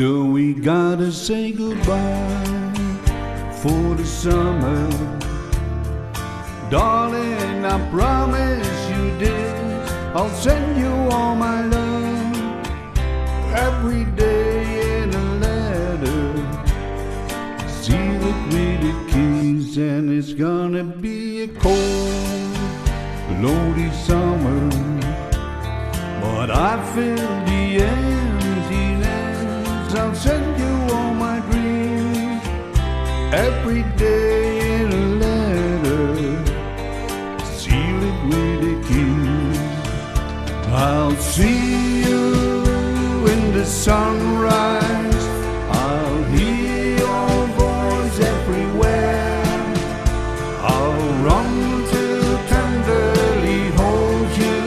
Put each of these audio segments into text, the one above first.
Do we gotta say goodbye for the summer? Darling, I promise you this, I'll send you all my love every day in a letter, seal it with a kiss, and it's gonna be a cold, lonely summer, but I feel the emptiness. I'll send you all my dreams every day in a letter, seal it with a kiss. I'll see you in the sunrise, I'll hear your voice everywhere, I'll run to tenderly hold you,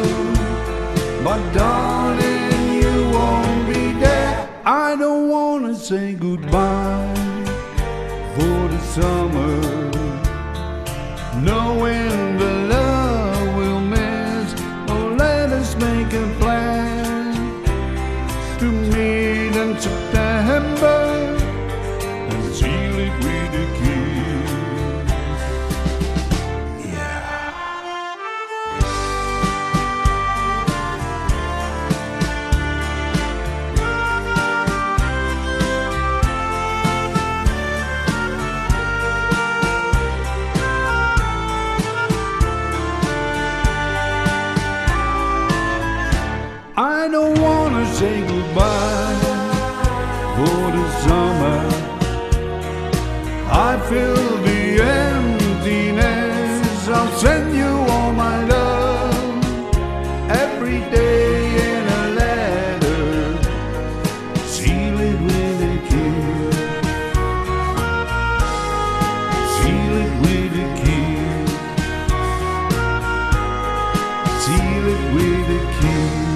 but darling, you won't be there. I don't wanna say goodbye for the summer, knowing the love we'll miss. Oh, let us make a plan to meet in September and seal it with a kiss. Yeah. I don't wanna say goodbye for the summer. I feel the emptiness. I'll send you all my love every day in a letter, seal it with a kiss, seal it with a kiss, seal it with a kiss.